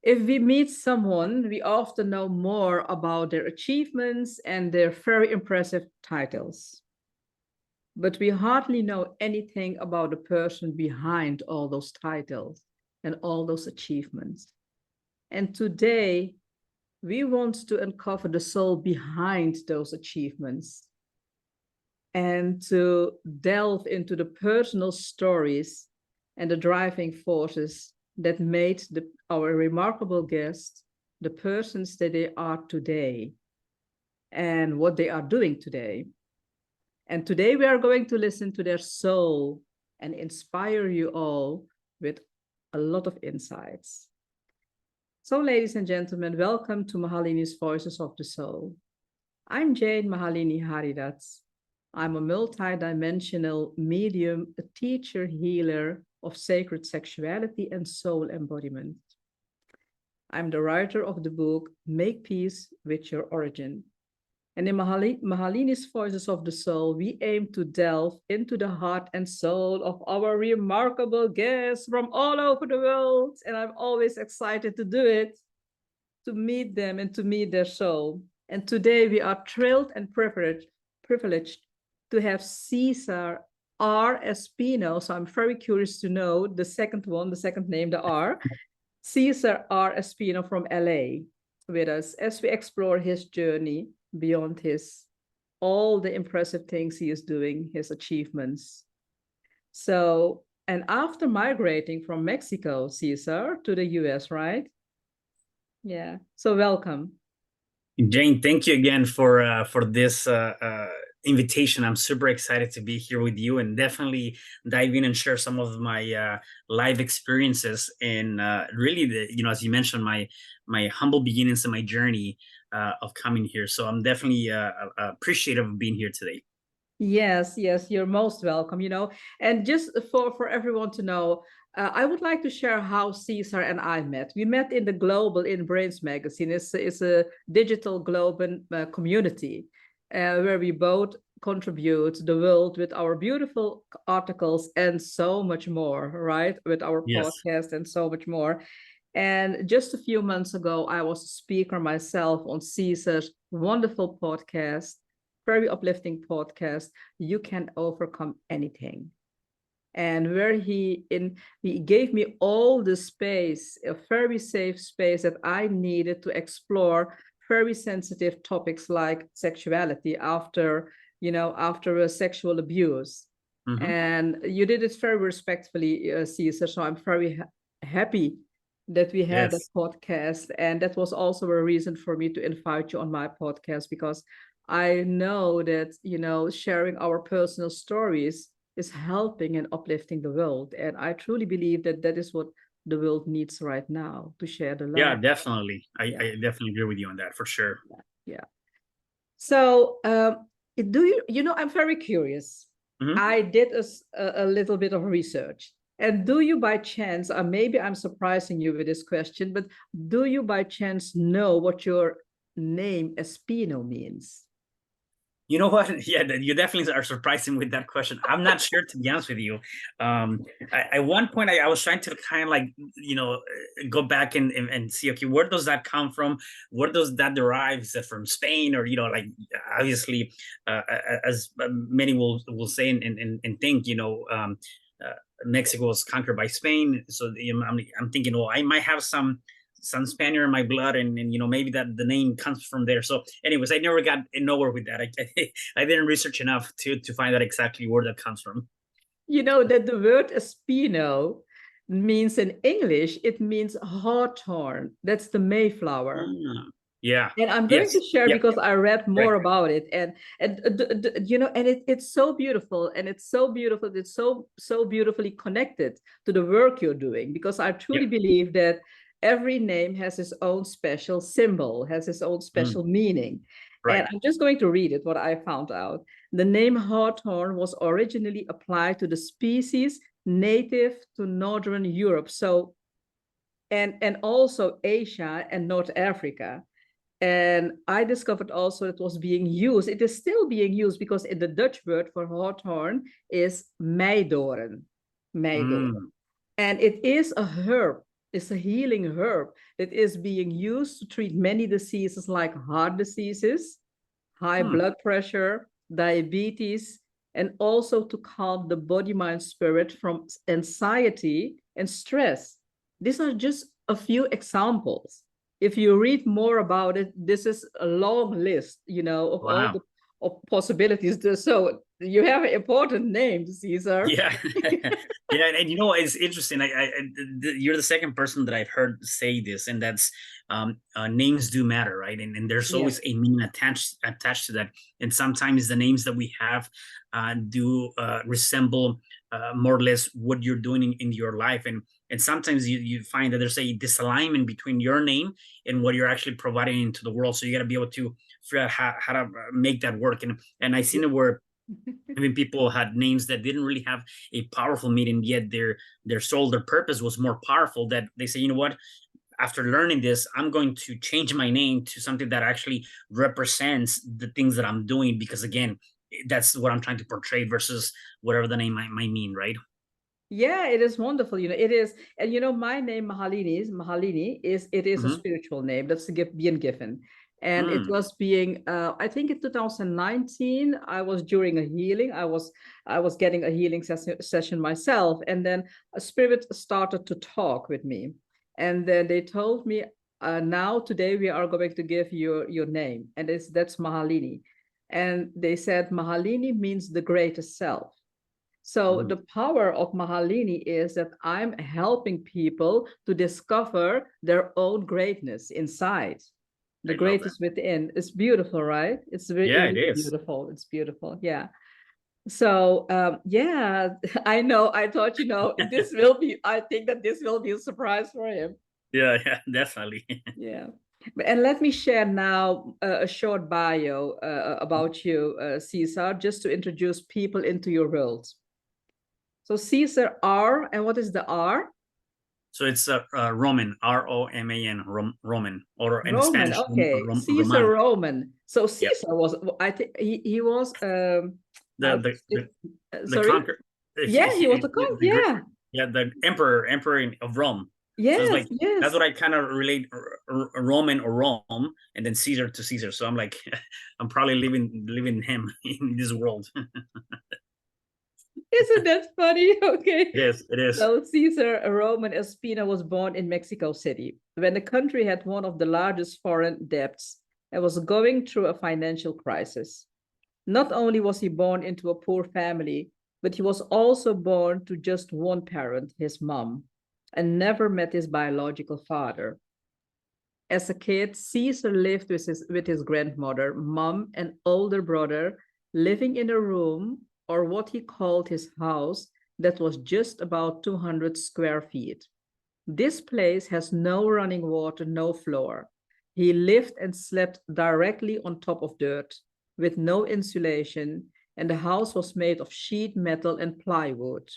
If we meet someone, we often know more about their achievements and their very impressive titles. But we hardly know anything about the person behind all those titles and all those achievements. And today, we want to uncover the soul behind those achievements and to delve into the personal stories and the driving forces that made our remarkable guests the persons that they are today and what they are doing today. And today we are going to listen to their soul and inspire you all with a lot of insights. So, ladies and gentlemen, welcome to Mahalini's Voices of the Soul. I'm Jane Mahalini Haridatz. I'm a multi-dimensional medium, a teacher, healer of sacred sexuality and soul embodiment. I'm the writer of the book, Make Peace with Your Origin. And in Mahalini's Voices of the Soul, we aim to delve into the heart and soul of our remarkable guests from all over the world. And I'm always excited to do it, to meet them and to meet their soul. And today we are thrilled and privileged to have Cesar R. Espino. So I'm very curious to know the second name, the R. Cesar R. Espino from LA with us as we explore his journey beyond all the impressive things he is doing, his achievements. So, and after migrating from Mexico, Cesar, to the US, right? Yeah. So welcome. Jane, thank you again for this invitation. I'm super excited to be here with you and definitely dive in and share some of my life experiences and really as you mentioned, my humble beginnings and my journey of coming here. So I'm definitely appreciative of being here today. Yes, you're most welcome, and just for everyone to know, I would like to share how Cesar and I met. We met in the Global in Brains magazine. It's a digital global community where we both contribute the world with our beautiful articles and so much more, right? With our podcast and so much more. And just a few months ago, I was a speaker myself on Cesar's wonderful podcast, very uplifting podcast, You Can Overcome Anything. And where he gave me all the space, a very safe space that I needed to explore very sensitive topics like sexuality after a sexual abuse. Mm-hmm. And you did it very respectfully, Cesar. So I'm very happy that we had a podcast. And that was also a reason for me to invite you on my podcast, because I know that, sharing our personal stories is helping and uplifting the world. And I truly believe that that is what the world needs right now, to share the love. Yeah, definitely. I definitely agree with you on that for sure. Yeah. So I'm very curious. Mm-hmm. I did a little bit of research. And do you by chance, or maybe I'm surprising you with this question, but do you by chance know what your name Espino means? You know what? Yeah, you definitely are surprising with that question. I'm not sure, to be honest with you. At one point, I was trying to kind of like, go back and see, okay, where does that come from? Where does that derive? Is it from Spain? Or, like, obviously, as many will say and think, Mexico was conquered by Spain. So I'm thinking, well, I might have some Spaniard in my blood, and maybe that the name comes from there. So anyways, I never got nowhere with that. I didn't research enough to find out exactly where that comes from. You know that the word Espino means, in English, it means hawthorn. That's the Mayflower. Yeah. And I'm going to share because I read more about it, and it's so beautiful, and it's so beautiful. It's so beautifully connected to the work you're doing, because I truly believe that every name has its own special symbol, has its own special meaning. Right. And I'm just going to read it, what I found out. The name hawthorn was originally applied to the species native to Northern Europe, and also Asia and North Africa. And I discovered also it was being used. It is still being used, because in the Dutch word for hawthorn is meidoorn. And it is a herb is a healing herb that is being used to treat many diseases like heart diseases, high blood pressure, diabetes, and also to calm the body, mind, spirit from anxiety and stress. These are just a few examples. If you read more about it, this is a long list, of all Wow. the of possibilities. So you have an important name, Cesar. Yeah. Yeah, and you know it's interesting. You're the second person that I've heard say this, and that's names do matter, right? And there's Yeah. always a meaning attached to that. And sometimes the names that we have do resemble more or less what you're doing in your life. And sometimes you find that there's a disalignment between your name and what you're actually providing into the world. So you got to be able to figure out how to make that work. And I seen it where I mean, people had names that didn't really have a powerful meaning, yet their soul, their purpose was more powerful. That they say, you know what? After learning this, I'm going to change my name to something that actually represents the things that I'm doing. Because again, that's what I'm trying to portray versus whatever the name might mean, right? Yeah, it is wonderful. It is, and my name Mahalini is it is a Mm-hmm. spiritual name that's being given, and it Mm. was being. I think in 2019, I was during a healing. I was getting a healing session myself, and then a spirit started to talk with me, and then they told me, now today we are going to give you your name, and that's Mahalini, and they said Mahalini means the greatest self. So Mm. the power of Mahalini is that I'm helping people to discover their own greatness inside. The I love that. greatest within. It's beautiful, right? Yeah, It it is is. beautiful. It's beautiful. Yeah. So yeah, I know. I thought, this will be, I think that this will be a surprise for him. Yeah, yeah, definitely. Yeah. And let me share now a short bio about you, Cesar, just to introduce people into your world. So Caesar R, and what is the R? So it's Roman, Roman, Roman, or in Roman. Spanish, Okay, Caesar Roman. Roman. So Yep. Caesar was, I think he was. The How the the, the sorry? conquer. Yeah, he was a con. Yeah. Yeah, the emperor of Rome. So it's Yes. like that's Yes. what I kind of relate Roman or Rome, and then Caesar to Caesar. So I'm like, I'm probably living him in this world. Isn't that funny? Okay. It is. It is. So Cesar Roman Espino was born in Mexico City when the country had one of the largest foreign debts and was going through a financial crisis. Not only was he born into a poor family, but he was also born to just one parent, his mom, and never met his biological father. As a kid, Caesar lived with his grandmother, mom, and older brother, living in a room, or what he called his house, that was just about 200 square feet. This place has no running water, no floor. He lived and slept directly on top of dirt, with no insulation, and the house was made of sheet metal and plywood.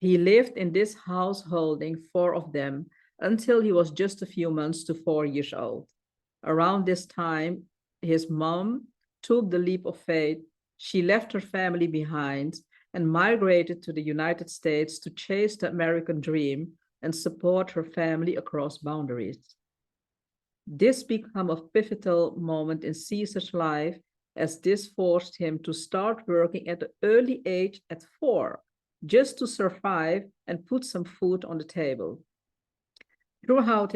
He lived in this house holding four of them until he was just a few months to 4 years old. Around this time, his mom took the leap of faith. She left her family behind and migrated to the United States to chase the American dream and support her family across boundaries. This became a pivotal moment in Caesar's life as this forced him to start working at the early age at 4 just to survive and put some food on the table. Throughout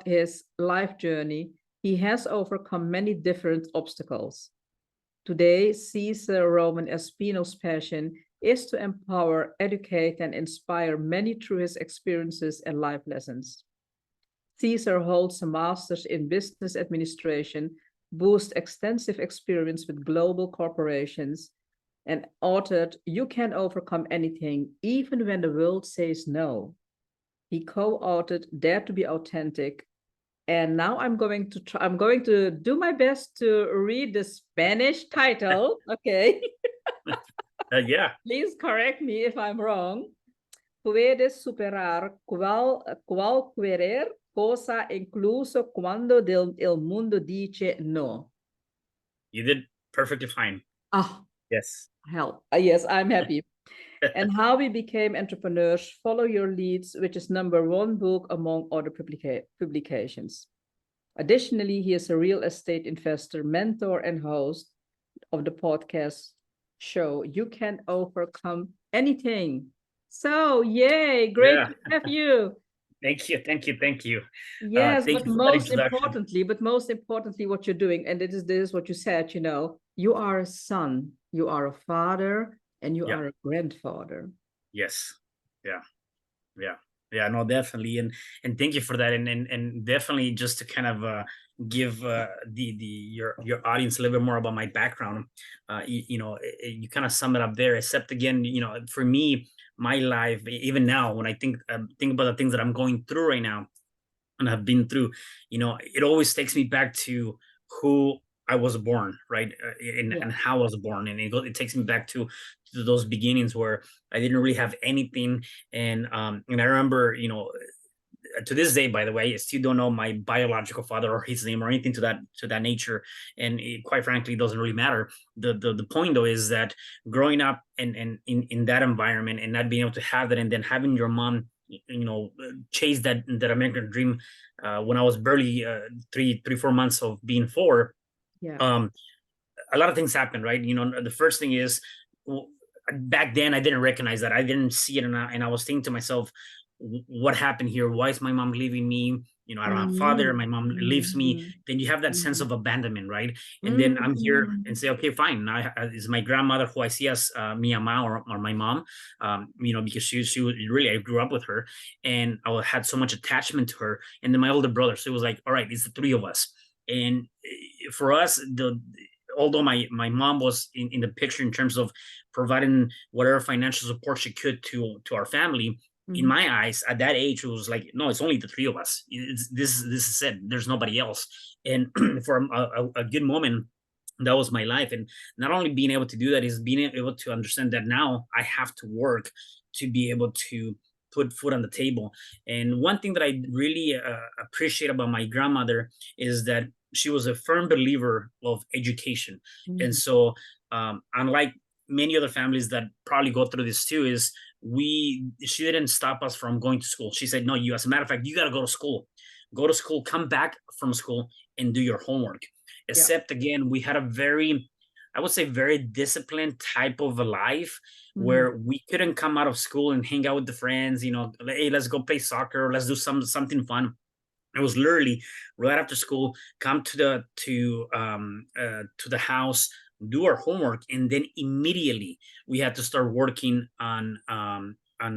his life journey, he has overcome many different obstacles. Today, Cesar Roman Espino's passion is to empower, educate, and inspire many through his experiences and life lessons. Cesar holds a master's in business administration, boasts extensive experience with global corporations, and authored You Can Overcome Anything, Even When the World Says No. He co-authored Dare to Be Authentic. And now I'm going to do my best to read the Spanish title. Okay. Yeah. Please correct me if I'm wrong. Puedes superar cualquier cosa incluso cuando el mundo dice no. You did perfectly fine. Ah, Yes. help. Yes, I'm happy. and How We Became Entrepreneurs, Follow Your Leads, which is #1 book among other publications. Additionally, he is a real estate investor, mentor, and host of the podcast show You Can Overcome Anything. So, yay, great Yeah. to have you. Thank you. Thank you. Thank you. Yes, Thank but you for that most introduction. importantly, what you're doing, and this is what you said, you are a son, you are a father, and you Yeah. are a grandfather. Yes. Yeah. Yeah. Yeah. No, definitely. And thank you for that. And definitely just to kind of give the your audience a little bit more about my background. You kind of sum it up there, except again, for me, my life, even now, when I think about the things that I'm going through right now and have been through, it always takes me back to who I was born, right? Yeah. And how I was born. And it takes me back to those beginnings where I didn't really have anything. And I remember, to this day, by the way, I still don't know my biological father or his name or anything to that nature. And quite frankly, it doesn't really matter. The point though is that growing up and in that environment and not being able to have that, and then having your mom, chase that American dream when I was barely 4 months of being four. Yeah. Um, a lot of things happen, right? The first thing is, back then I didn't recognize that. I didn't see it, and I was thinking to myself, what happened here? Why is my mom leaving me? I don't have a father. My mom leaves me. Mhm. Then you have that sense Mhm. of abandonment, right? And then I'm here and Mhm. say, okay, fine. Now is my grandmother, who I see as mi ama, or my mom, because she was really, I grew up with her, and had so much attachment to her. And then my older brother, so it was like, all right, it's the three of us. And for us, although my mom was in the picture in terms of providing whatever financial support she could to our family, in Mhm. my eyes at that age, it was like, no, it's only the three of us. This is it. There's nobody else. And for a good moment, that was my life. And not only being able to do that, is being able to understand that now I have to work to be able to put food on the table. And one thing that I really appreciate about my grandmother is that she was a firm believer of education. And Mhm. so, unlike many other families that probably go through this too, is she didn't stop us from going to school. She said, no, as a matter of fact, you got to go to school, come back from school and do your homework. Yeah. Except again, we had a very, I would say, very disciplined type of a life, Mhm. where we couldn't come out of school and hang out with the friends, hey, let's go play soccer, let's do something fun. It was literally right after school, come to the house, do our homework, and then immediately we had to start working on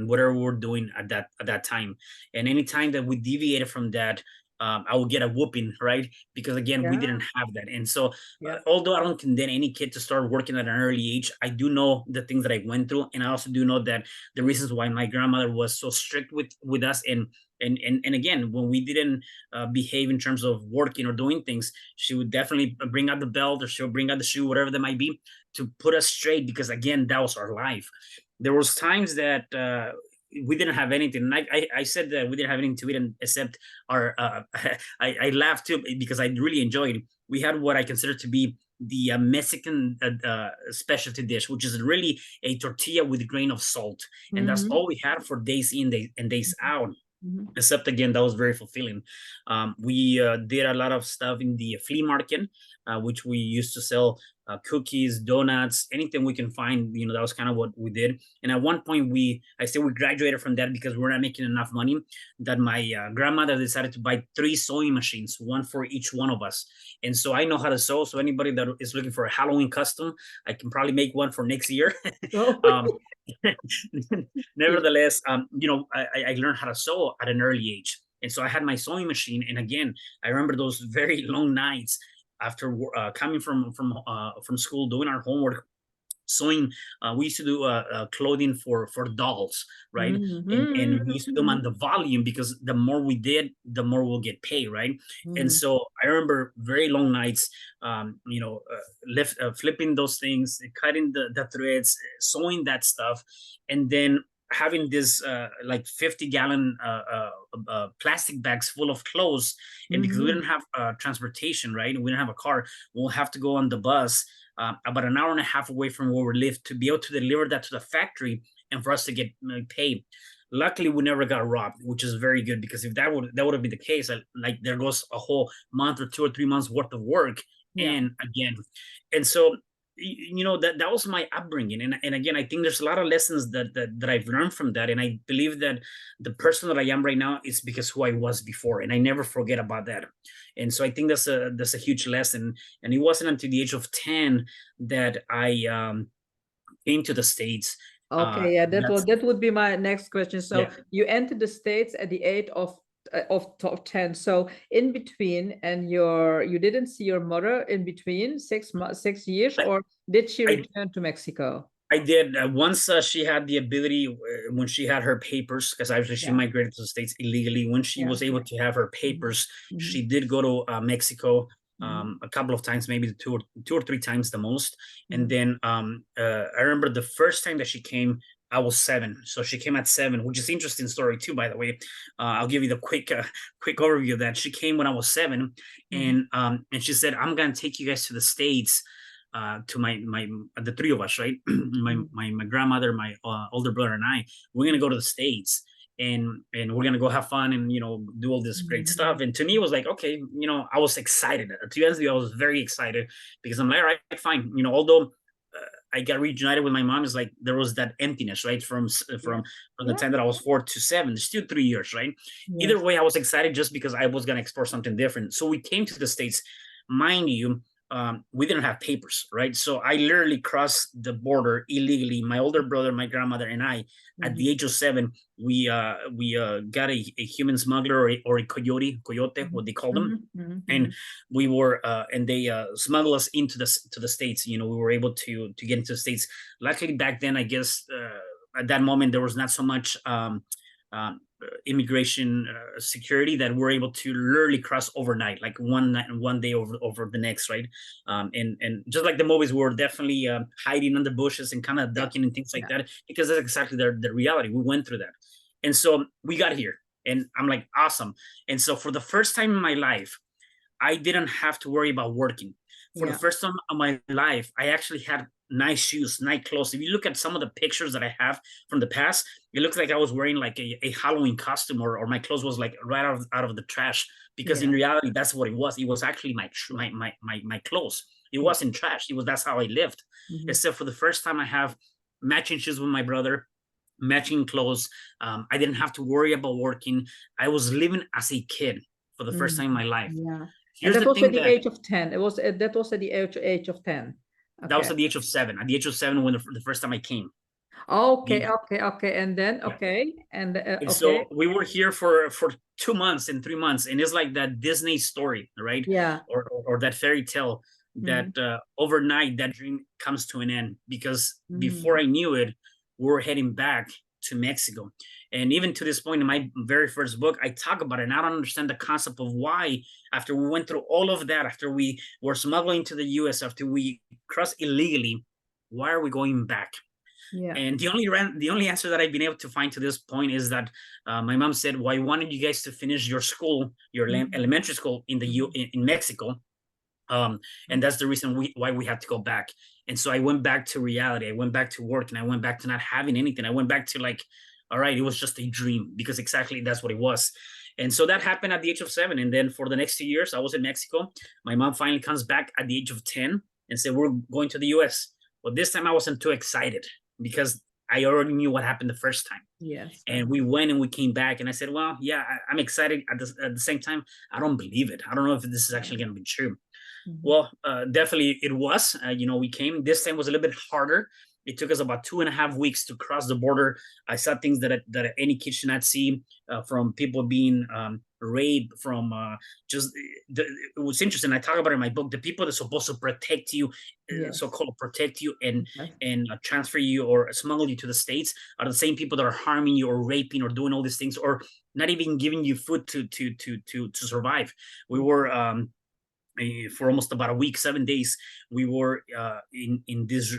whatever we were doing at that time. And anytime that we deviated from that, I would get a whooping, right? Because again, we Yeah. didn't have that. And so, Yeah. although I don't condemn any kid to start working at an early age, I do know the things that I went through, and I also do know that the reasons why my grandmother was so strict with us. And again, when we didn't behave in terms of working or doing things, she would definitely bring out the belt, or she'll bring out the shoe, whatever that might be, to put us straight, because again, that was our life. There was times that we didn't have anything. And I said that we didn't have anything to eat, except our I laughed too, because I really enjoyed. We had what I consider to be the Mexican specialty dish, which is really a tortilla with a grain of salt, and that's Mhm. all we had for days in, and days out. Mhm. Except again, that was very fulfilling. We did a lot of stuff in the flea market, which we used to sell cookies, donuts, anything we can find. That was kind of what we did. And at one point, I say we graduated from that because we were not making enough money, that my grandmother decided to buy 3 sewing machines, one for each one of us. And so I know how to sew, so anybody that is looking for a Halloween custom, I can probably make one for next year. Oh. um, Yeah. Nevertheless, I learned how to sew at an early age. And so I had my sewing machine. And again, I remember those very long nights after coming from school, doing our homework, sewing. We used to do clothing for dolls, right? And we used to do them on Mhm. the volume, because the more we did, the more we'll get paid, right? And Mhm. so I remember very long nights, flipping those things, cutting the threads, sewing that stuff, and then having this like 50-gallon plastic bags full of clothes. And because we Mhm. didn't have transportation, right, we didn't have a car, we'll have to go on the bus about an hour and a half away from where we live, to be able to deliver that to the factory and for us to get paid. Luckily, we never got robbed, which is very good, because if that would have been the case, like there goes a whole month or 2 or 3 months worth of work, Yeah. and again, and so that was my upbringing, and again, I think there's a lot of lessons that I've learned from that, and I believe that the person that I am right now is because who I was before, and I never forget about that. And so I think that's a huge lesson. And it wasn't until the age of 10 that I came to the States. Okay, yeah, That's that would be my next question. So Yeah. you entered the States at the age of 10. So in between, and you didn't see your mother in between 6 years, I, or did she I return to Mexico? I did once she had the ability, when she had her papers, because obviously she Yeah, migrated to the States illegally. When she yeah. was able to have her Mhm, papers, mhm, she did go to Mexico mhm, a couple of times, maybe two or three times the most. And mhm, then I remember the first time that she came, I was 7, so she came at 7, which is interesting story too, by the way. I'll give you the quick overview of that. She came when I was 7, mhm, and she said, "I'm gonna take you guys to the States." To my the three of us, right? mhm, My grandmother, my older brother, and I. We're gonna go to the States, and we're gonna go have fun, and do all this great mhm, stuff. And to me, it was like, okay, I was excited. To be honest with you, I was very excited, because I'm like, all right, fine. Although I got reunited with my mom, is like there was that emptiness, right? yeah, From the yeah, time that I was 4 to 7, there's still 3 years, right? Either yes, way, I was excited just because I was gonna explore something different. So we came to the States, mind you. We didn't have papers, right? So I literally crossed the border illegally. My older brother, my grandmother, and I, at mhm, the age of 7, we got a human smuggler, or a coyote, mhm, what they call them, mhm, mhm, and mhm. we were and they smuggled us into the States. We were able to get into the States. Luckily, back then, I guess, at that moment, there was not so much immigration security, that we're able to literally cross overnight, like one night and one day over the next, right? And just like the movies, we were definitely hiding under bushes and kind of Yeah, ducking and things like yeah, that, because that's exactly the reality. We went through that, and so we got here, and I'm like, awesome. And so for the first time in my life, I didn't have to worry about working. For the yeah, first time of my life, I actually had nice shoes, nice clothes. If you look at some of the pictures that I have from the past, it looks like I was wearing like a Halloween costume, or my clothes was like right out of the trash. Because in yeah, reality, that's what it was. It was actually my clothes. It yeah. wasn't trash. That's how I lived. Mhm, Except for the first time, I have matching shoes with my brother, matching clothes. I didn't have to worry about working. I was living as a kid for the first time in mhm, my life. yeah. And Here's that the was at thing the that age of 10. That was at the age of 10. that was Okay. at the age of 7. At the age of 7, when the first time I came. Okay, The okay, okay. And then, Yeah. okay. And And okay. so we were here for 2 months and 3 months, and it's like that Disney story, right? Yeah. Or that fairy tale, that Mhm, overnight that dream comes to an end, because before mhm, I knew it, we were heading back to Mexico. And even to this point, in my very first book, I talk about it, and I don't understand the concept of why, after we went through all of that, after we were smuggling to the US, after we crossed illegally, why are we going back? yeah. And the only answer that I've been able to find to this point is that my mom said, "Well, I wanted you guys to finish your school, your Mhm, elementary school mhm, in Mexico, and that's the reason why we had to go back." And so I went back to reality. I went back to work, and I went back to not having anything. I went back to like, all right, it was just a dream, because exactly that's what it was. And so that happened at the age of 7, and then for the next 2 years, I was in Mexico. My mom finally comes back at the age of 10 and said, "We're going to the U.S." But this time I wasn't too excited, because I already knew what happened the first time. yes. And we went and we came back, and I said, "Well, yeah, I'm excited. At the same time, I don't believe it. I don't know if this is Yeah. actually going to be true." Mhm, Well, definitely it was. We came. This time was a little bit harder. It took us about 2.5 weeks to cross the border. I saw things that any kid should not see, from people being raped, from just it was interesting. I talk about it in my book. The people that are supposed to protect you, yes. so-called protect you, and Yes. transfer you or smuggle you to the States, are the same people that are harming you, or raping, or doing all these things, or not even giving you food to survive. We were for almost about a week, 7 days. We were in this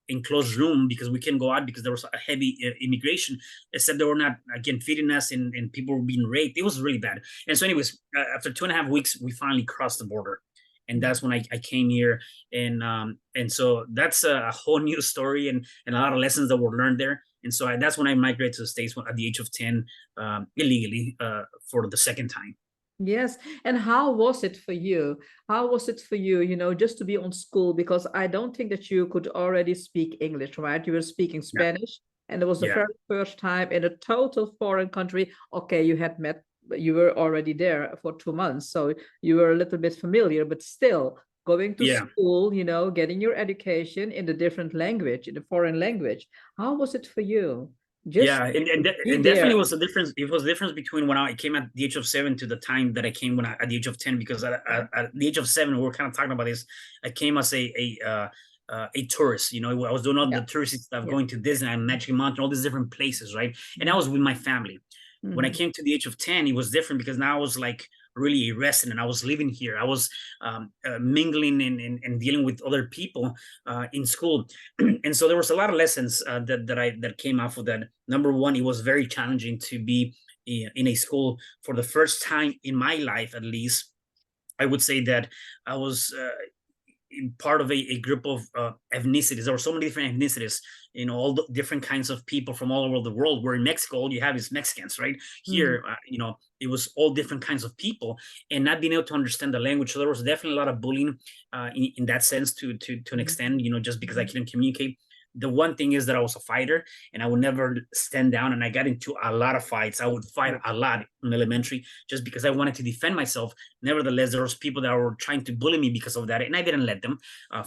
enclosed room, because we couldn't go out, because there was a heavy immigration. Except they were not, again, feeding us, and people were being raped. It was really bad. And so, anyways, after 2.5 weeks, we finally crossed the border. and that's when I came here, and so that's a whole new story, and a lot of lessons that were learned there. And so that's when I migrated to the States at the age of 10, illegally, for the second time. Yes. And how was it for you? How was it for you, just to be on school? Because I don't think that you could already speak English, right? You were speaking Yeah, Spanish, and it was the yeah, very first time in a total foreign country. Okay, you were already there for 2 months, so you were a little bit familiar, but still going to yeah. school, getting your education in a different language, in a foreign language. How was it for you? Just Yeah, be and there. definitely was a difference. It was a difference between when I came at the age of 7 to the time that I came at the age of 10. Because at the age of 7, we were kind of talking about this. I came as a tourist. I was doing all Yeah. the touristy stuff, Yeah. going to Disney, Magic Mountain, all these different places, right? And I was with my family. When I Mhm. came to the age of 10, it was different because now I was like really a resident. I was living here. I was mingling and dealing with other people in school. And so there was a lot of lessons that came out of that. Number one, it was very challenging to be in a school for the first time in my life, at least. I would say that I was part of a group of ethnicities. There were so many different ethnicities, all the different kinds of people from all over the world. Where in Mexico, all you have is Mexicans, right? Mhm. Here, it was all different kinds of people, and not being able to understand the language. So there was definitely a lot of bullying in that sense, to an Mhm. extent, just because I Mhm. couldn't communicate. The one thing is that I was a fighter, and I would never stand down, and I got into a lot of fights. I would fight Yeah. a lot in elementary just because I wanted to defend myself. Nevertheless, there was people that were trying to bully me because of that, and I didn't let them,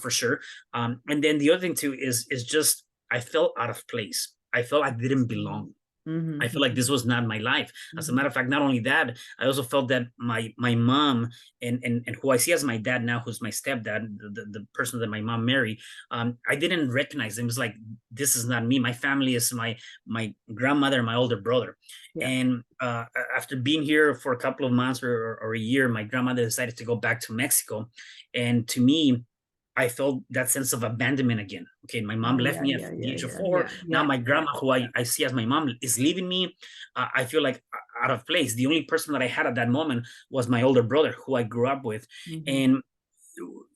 for sure. And then the other thing too is just I felt out of place. I felt I didn't Mhm. belong. I Mhm. feel like this was not my life. As a Mhm. matter of fact, not only that, I also felt that my mom and who I see as my dad now, who's my stepdad, the person that my mom married, I didn't recognize him. It was like, this is not me. My family is my grandmother and my older brother. Yeah. And after being here for a couple of months or a year, my grandmother decided to go back to Mexico, and to me, I felt that sense of abandonment again. Okay, my mom Oh, left yeah, me at yeah, the yeah, age of yeah, 4. yeah, Now yeah, my yeah. grandma, who I see as my mom, is leaving me. I feel like out of place. The only person that I had at that moment was my older brother, who I grew up with. Mhm. And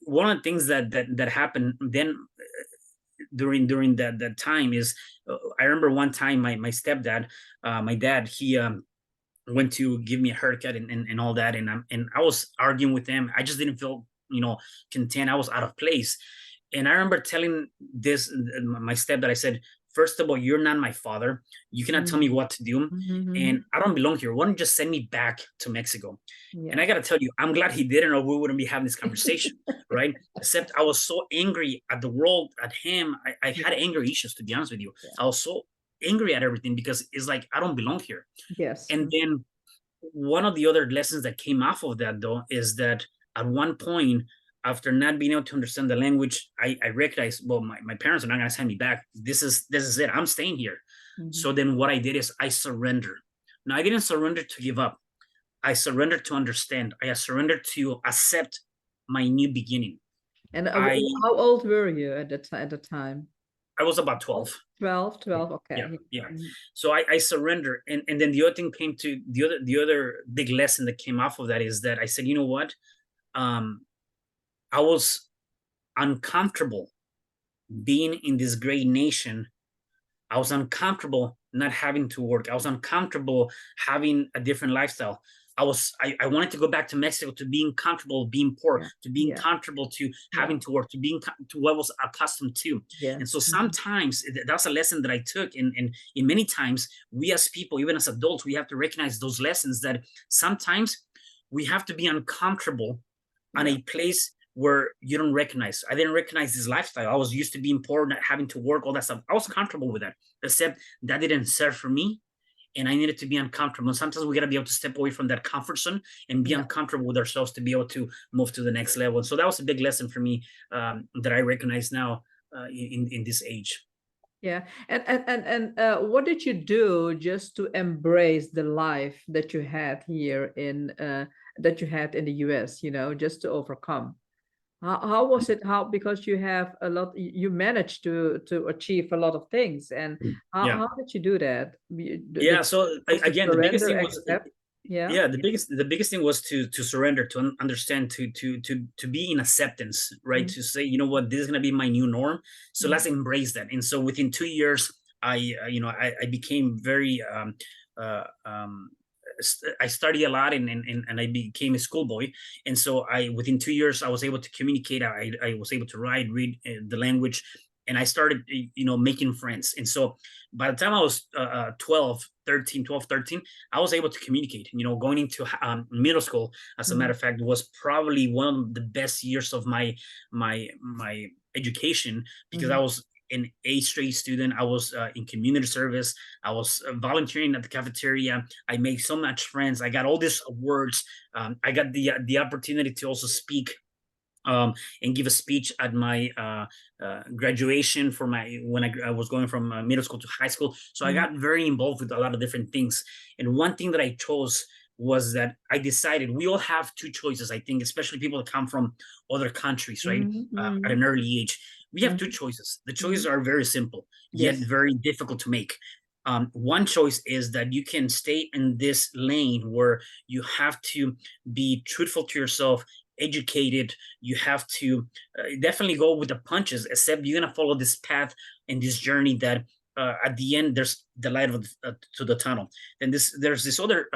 one of the things that happened then, during that time, is I remember one time my stepdad, my dad, he went to give me a haircut and all that, and I was arguing with him. I just didn't feel content. I was out of place. And I remember telling this my stepdad, I said, first of all, you're not my father. You cannot tell me Mhm. what to do, Mhm. and Mhm. I don't belong here. Why don't you just send me back to Mexico? And I Yeah. got to tell you, I'm glad he didn't, or we wouldn't be having this conversation, right? Except I was so angry at the world, at him. I had Yeah. anger issues, to be honest with you. Yeah. I was so angry at everything because it's like I don't belong here. Yes. And then one of the other lessons that came off of that, though, is that at one point, after not being able to understand the language, I recognized, well, my parents are not going to send me back. This is it. I'm staying here. Mhm. So then what I did is I surrendered. Now, I didn't surrender to give up. I surrendered to understand. I surrendered to accept my new beginning. And I how old were you at the time? I was about 12. 12, Yeah, 12. yeah, Okay. yeah. Mhm. So I surrender, and then the other thing came to the other big lesson that came off of that is that I said, you know what, um, I was uncomfortable being in this great nation. I was uncomfortable not having to work. I was uncomfortable having a different lifestyle. I wanted to go back to Mexico, to being comfortable being poor, Yeah. to being Yeah. comfortable to Yeah. having to work, to what I was accustomed to. And so Yes. Mhm. sometimes that's a lesson that I took. And in many times, we as people, even as adults, we have to recognize those lessons, that sometimes we have to be uncomfortable on Yeah. a place where you don't recognize. I didn't recognize this lifestyle. I was used to being poor, not having to work, all that stuff. I was comfortable with that, except that didn't serve for me. And I needed to be uncomfortable. And sometimes we got to be able to step away from that comfort zone and be Yeah. uncomfortable with ourselves to be able to move to the next level. And so that was a big lesson for me, that I recognize now, in this age. Yeah. And what did you do just to embrace the life that you had here that you had in the US, just to overcome? How was it? How, because you have a lot, you managed to achieve a lot of things, and how Yeah. how did you do that? Yeah. So Was the again, the biggest surrender thing was, accept? Yeah, the biggest thing was to surrender, to understand, to be in acceptance, right? Mhm. To say, you know what, this is gonna be my new norm, so let's Mhm. embrace that. And so within 2 years, I became very uh, um, I studied a lot, and I became a schoolboy. And so I within 2 years I was able to communicate. I was able to write, read the language, and I started making friends. And so by the time I was 12, 13, I was able to communicate. Going into middle school, as a matter Mhm. of fact, was probably one of the best years of my education, because I Mhm. was an A straight student. I was in community service. I was volunteering at the cafeteria. I made so much friends. I got all these awards. I got the opportunity to also speak um, and give a speech at my graduation for my when I was going from middle school to high school. So I Mhm. got very involved with a lot of different things. And one thing that I chose was that I decided we all have two choices. I think, especially people that come from other countries, right? Mhm. At an Mhm. early age, we have two Mhm. choices. The choices Mhm. are very simple, yet Yes. very difficult to make. One choice is that you can stay in this lane where you have to be truthful to yourself, educated. You have to definitely go with the punches, except you're gonna follow this path and this journey that at the end there's the light of to the tunnel. Then there's this other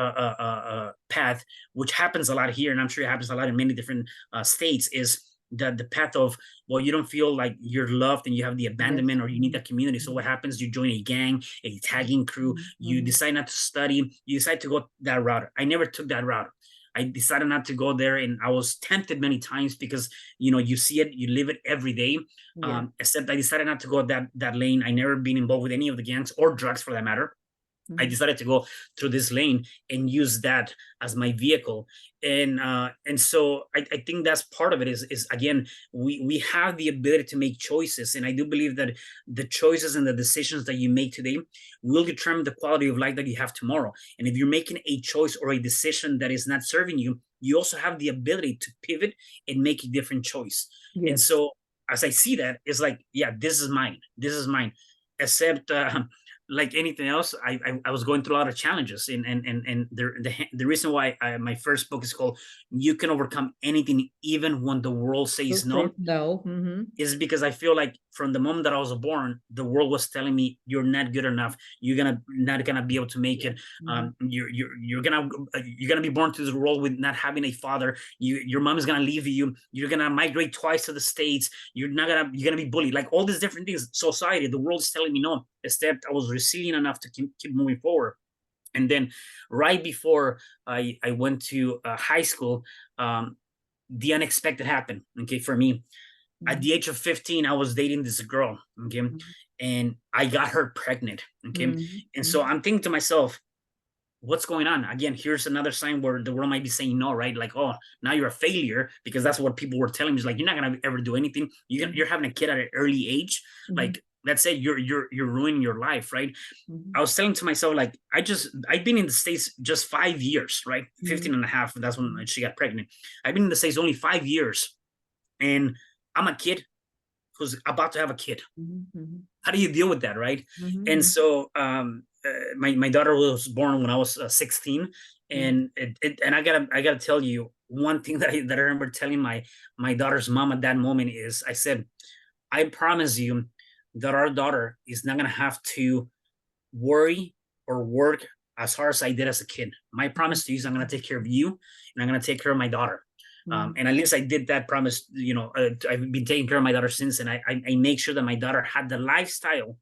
path, which happens a lot here, and I'm sure it happens a lot in many different states. Is the path of, well, you don't feel like you're loved and you have the Yes. abandonment, or you need Mhm. that community. So what Mhm. happens? You join a gang, a tagging crew. Mhm. You Mhm. decide not to study. You decide to go that route. I never took that route. I decided not to go there, and I was tempted many times because you see it, you live it every day. Yeah. Except I decided not to go that lane. I never been involved with any of the gangs or drugs for that matter. I Mhm. decided to go through this lane and use that as my vehicle. And so I think that's part of it. Is again, we have the ability to make choices, and I do believe that the choices and the decisions that you make today will determine the quality of life that you have tomorrow. And if you're making a choice or a decision that is not serving you, you also have the ability to pivot and make a different choice. And Yes. so as I see that, it's like, yeah, this is mine. This is mine. Except like anything else, I was going through a lot of challenges, and the reason why my first book is called "You Can Overcome Anything, Even When the World We'll Says say No," no. Mhm. is because I feel like from the moment that I was born, the world was telling me you're not good enough. You're not gonna be able to make it. Mhm. You're gonna be born to this world with not having a father. Your mom is gonna leave you. You're gonna migrate twice to the States. You're gonna be bullied. Like all these different things. Society, the world is telling me no. Except I was resilient enough to keep moving forward. And then right before I went to high school, um, the unexpected happened. Okay, for me at Mhm. the age of 15, I was dating this girl, okay, Mhm. and I got her pregnant, okay. Mhm. And so Mhm. I'm thinking to myself, what's going on? Again, here's another sign where the world might be saying no, right? Like, oh, now you're a failure, because that's what people were telling me. It's like, you're not gonna ever do anything. You're Mhm. having a kid at an early age. Mhm. Like, let's say you're ruining your life, right? Mhm. I was saying to myself, like, I've been in the States just 5 years, right? Mhm. 15 and a half. That's when Mhm. she got pregnant. I've been in the States only 5 years, and I'm a kid who's about to have a kid. Mhm. Mhm. How do you deal with that, right? And Mhm. so my daughter was born when I was 16, Mhm. and and I gotta tell you one thing that I remember telling my daughter's mom at that moment is, I said, I promise you that our daughter is not gonna have to worry or work as hard as I did as a kid. My Mhm. promise to you is I'm going to take care of you, and I'm going to take care of my daughter. Mhm. And at least I did that promise. I've been taking care of my daughter since, and I make sure that my daughter had the lifestyle,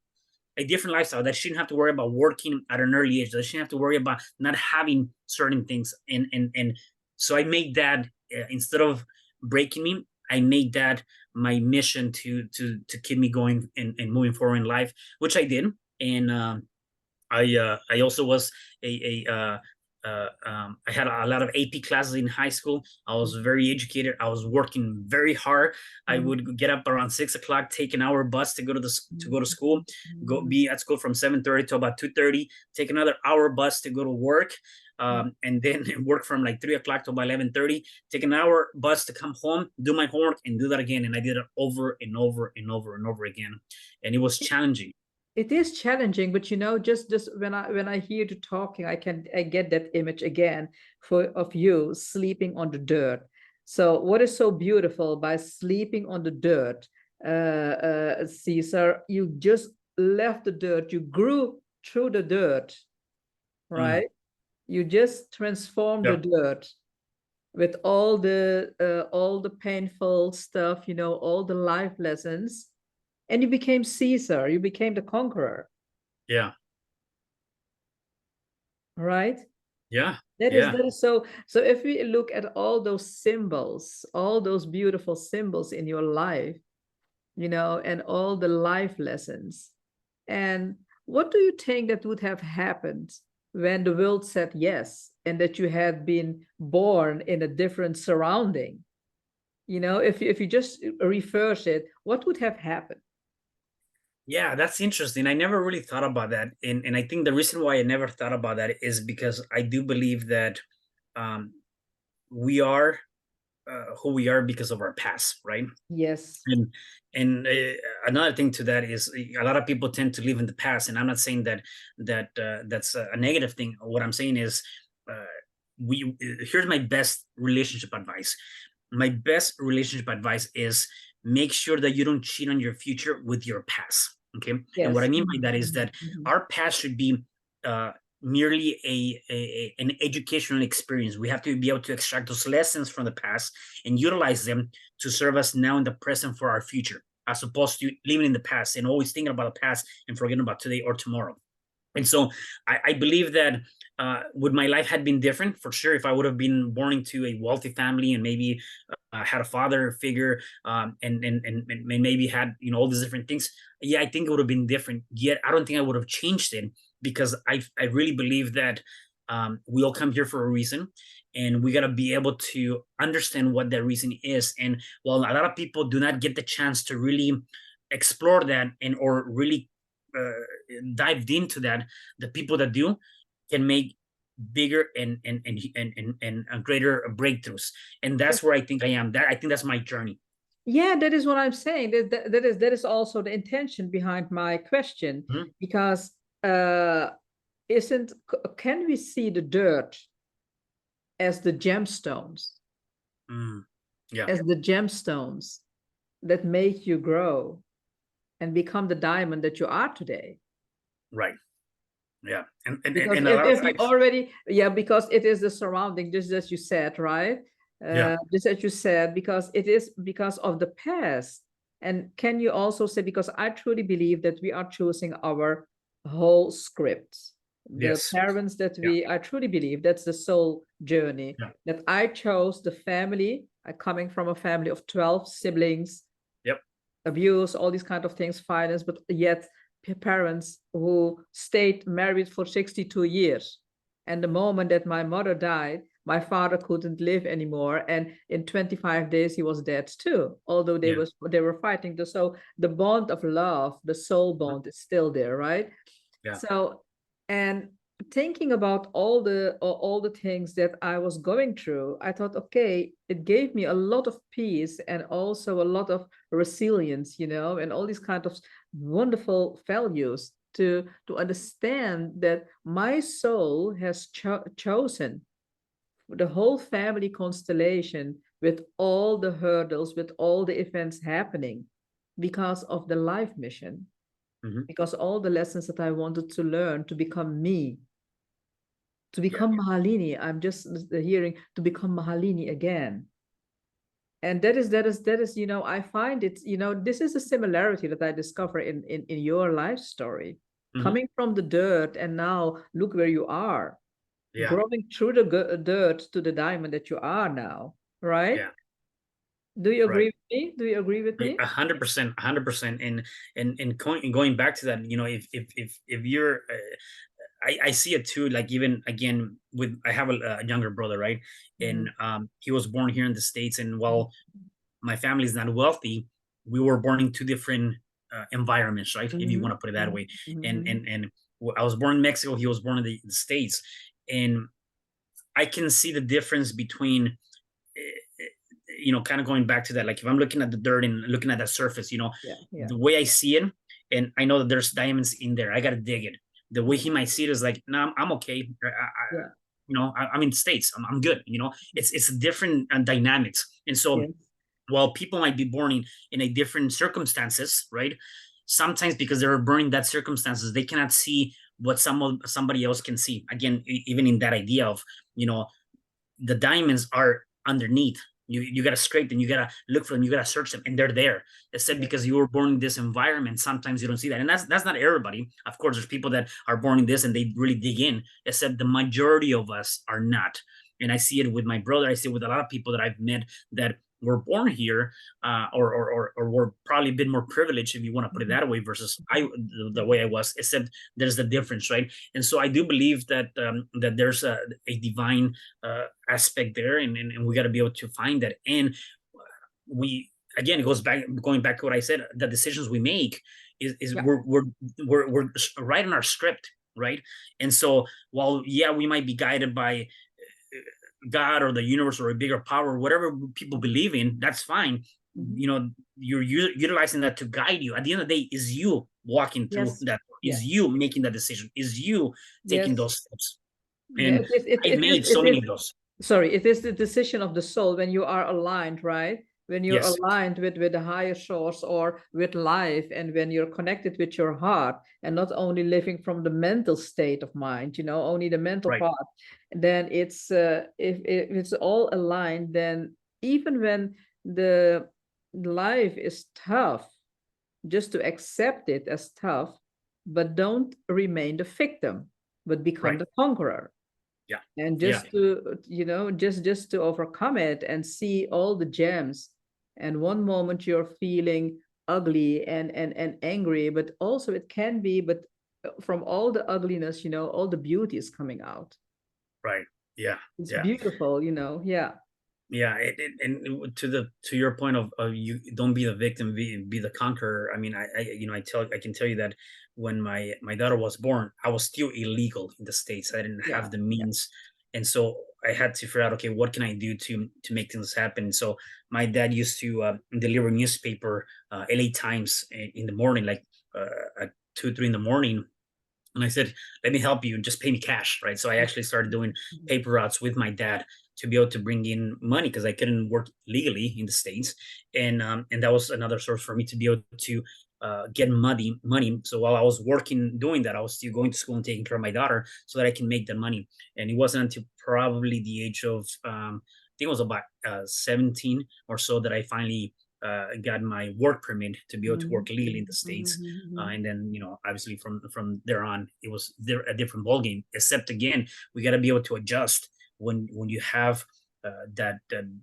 a different lifestyle, that she didn't have to worry about working at an early age, that she didn't have to worry about not having certain things. And so I made that, instead of breaking me, I made that my mission to keep me going and moving forward in life, which I did. And I also was I had a lot of AP classes in high school. I was very educated. I was working very hard. I Mhm. would get up around 6 o'clock, take an hour bus to go to school, go Mhm. be at school from 7:30 to about 2:30, take another hour bus to go to work, Mhm. and then work from like 3 o'clock to about 11:30. Take an hour bus to come home, do my homework, and do that again. And I did it over and over and over and over again, and it was challenging. It is challenging, but just when I hear you talking, I get that image again of you sleeping on the dirt. So what is so beautiful by sleeping on the dirt, Caesar? You just left the dirt, you grew through the dirt, Mm, right? You just transformed the yep. dirt with all the painful stuff, all the life lessons, and you became Caesar. You became the conqueror. Yeah. Right? Yeah. That is Yeah. that is so. So if we look at all those symbols, all those beautiful symbols in your life, and all the life lessons, and what do you think that would have happened when the world said yes, and that you had been born in a different surrounding? If you just reverse it, what would have happened? Yeah, that's interesting. I never really thought about that. And I think the reason why I never thought about that is because I do believe that um, we are who we are because of our past, right? Yes. And another thing to that is a lot of people tend to live in the past, and I'm not saying that's a negative thing. What I'm saying is, uh, we here's my best relationship advice. My best relationship advice is make sure that you don't cheat on your future with your past. Okay, and what I Yes. mean by Mhm, that is mhm, that mhm. our past should be uh, merely an educational experience. We have to be able to extract those lessons from the past and utilize them to serve us now in the present for our future, as opposed to living in the past and always thinking about the past and forgetting about today or tomorrow. And so I believe that would my life had been different for sure if I would have been born into a wealthy family and maybe had a father figure and maybe had all these different things. Yeah, I think it would have been different. Yet I don't think I would have changed it because I really believe that we all come here for a reason, and we got to be able to understand what that reason is. And while a lot of people do not get the chance to really explore that and or really dived into that, the people that do can make bigger and greater breakthroughs. And that's where I think I am. That I think that's my journey. Yeah, that is what I'm saying. That is also the intention behind my question, Mhm. because isn't can we see the dirt as the gemstones, Mm. Yeah. as the gemstones that make you grow and become the diamond that you are today? Right. Yeah. And Because a if, lot of if you times. already, yeah, because it is the surrounding, just as you said, right? Yeah. Just as you said, because it is because of the past. And can you also say, because I truly believe that we are choosing our whole script, the Yes. parents that Yeah. I truly believe that's the soul journey, Yeah. that I chose the family, coming from a family of 12 siblings, Yep. abuse, all these kind of things, finance, but yet parents who stayed married for 62 years. And the moment that my mother died, my father couldn't live anymore. And in 25 days, he was dead too, although Yeah. they were fighting. So the bond of love, the soul Mhm. bond is still there, right? Yeah. So, and thinking about all the things that I was going through, I thought, okay, it gave me a lot of peace and also a lot of resilience, and all these kind of wonderful values to understand that my soul has chosen the whole family constellation with all the hurdles, with all the events happening because of the life mission, Hmm. because all the lessons that I wanted to learn to become me, to Yeah. become Mahalini. I'm just hearing to become Mahalini again. And that is, I find it, this is a similarity that I discover in your life story. Hmm. Coming from the dirt, and now look where you are, Yeah. growing through the dirt to the diamond that you are now, right? Yeah. Do you agree Right. with me? Do you agree with me? 100%, 100%. And going back to that, if you're I see it too, like even again with I have a younger brother, right? And Mhm. he was born here in the States, and while my family is not wealthy, we were born in two different environments, right? If you want Mhm. to put it that Mhm. way. And Mhm. and and I was born in Mexico, he was born in the States, and I can see the difference between kind of going back to that. Like if I'm looking at the dirt and looking at that surface, Yeah, yeah. the way I see it and I know that there's diamonds in there. I gotta dig it. The way he might see it is like, no, I'm okay. Yeah. I'm in the States. I'm good. It's a different dynamics. And so Yes. while people might be born in a different circumstances, right? Sometimes because they're born in that circumstances, they cannot see what somebody else can see. Again, even in that idea of, you know, the diamonds are underneath. You gotta scrape them, you gotta look for them, you gotta search them, and they're there. Except Yes. because you were born in this environment, sometimes you don't see that. And that's not everybody. Of course, there's people that are born in this and they really dig in, except the majority of us are not. And I see it with my brother, I see it with a lot of people that I've met that were born here, or were probably a bit more privileged, if you want to put it Mhm. that way, versus the way I was. Except there's the difference, right? And so I do believe that that there's a divine aspect there, and we got to be able to find that. And we, again, it goes back, going back to what I said, the decisions we make is Yeah. we're right in our script, right? And so while, yeah, we might be guided by God or the universe or a bigger power, whatever people believe in, that's fine. Mhm. You're utilizing that to guide you. At the end of the day, is you walking through Yes. that, Yeah. is you making that decision, is you taking Yes. those steps. Yeah. And I've made so It many is. of those. Sorry, it is the decision of the soul when you are aligned, right? When you're Yes, aligned with a higher source or with life, and when you're connected with your heart, and not only living from the mental state of mind, only the mental right, part, then it's if it's all aligned, then even when the life is tough, just to accept it as tough, but don't remain the victim, but become right. the conqueror. Yeah, And yeah, just to, just to overcome it and see all the gems. And one moment you're feeling ugly and angry, but also it can be, but from all the ugliness, all the beauty is coming out. right. Yeah, It's yeah. beautiful, yeah. Yeah, and to your point of you don't be the victim, be the conqueror. I mean, I can tell you that when my daughter was born, I was still illegal in the States. I didn't Yeah. have the Yeah. means, and so I had to figure out, okay, what can I do to make things happen. So my dad used to deliver newspaper, LA Times, in the morning, like at 2, 3 in the morning, and I said, let me help you and just pay me cash, right? So I actually started doing paper routes with my dad to be able to bring in money because I couldn't work legally in the States. And that was another source for me to be able to get money. So while I was working doing that, I was still going to school and taking care of my daughter so that I can make that money. And it wasn't until probably the age of I think it was about 17 or so that I finally got my work permit to be able to work Mhm, legally in mhm, the mhm, States. mhm. And then, obviously from there on, it was there a different ball game. Except again, we got to be able to adjust when you have the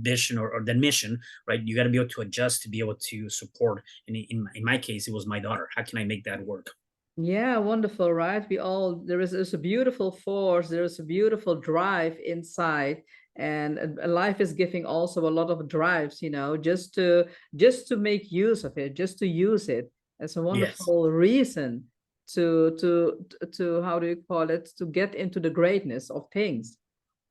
vision or the mission, right? You got to be able to adjust to be able to support. And in my case, it was my daughter. How can I make that work? Yeah, wonderful, right? There's a beautiful force, there's a beautiful drive inside, and life is giving also a lot of drives, just to make use of it, just to use it. It's a Yes, wonderful reason to how do you call it, to get into the greatness of things,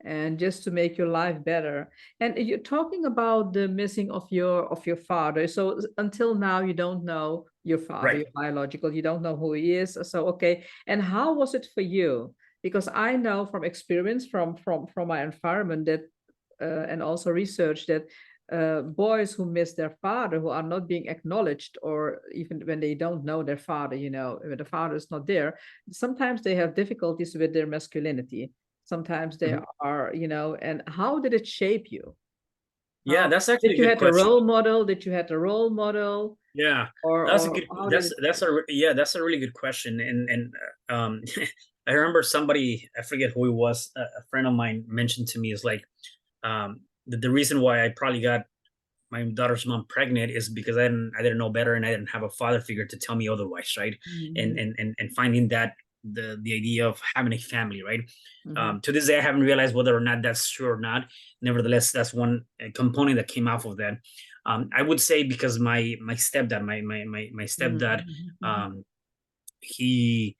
and just to make your life better. And you're talking about the missing of your father. So until now, you don't know your father, right. your biological. You don't know who he is. So okay. And how was it for you? Because I know from experience, from my environment, that and also research, that boys who miss their father, who are not being acknowledged, or even when they don't know their father, when the father is not there, sometimes they have difficulties with their masculinity. Sometimes they Mhm. are, and how did it shape you? Yeah, How that's actually did a you good had a question. role model? Did you had a role model, Yeah, that's a or good. how did it? That's a really good question. And I remember somebody, I forget who it was, a friend of mine mentioned to me, is like, the reason why I probably got my daughter's mom pregnant is because I didn't know better, and I didn't have a father figure to tell me otherwise, right? And Mhm, finding that the idea of having a family, right? mhm. To this day, I haven't realized whether or not that's true or not. Nevertheless, that's one component that came off of that. I would say because my stepdad, my stepdad, Mhm, mhm. um, he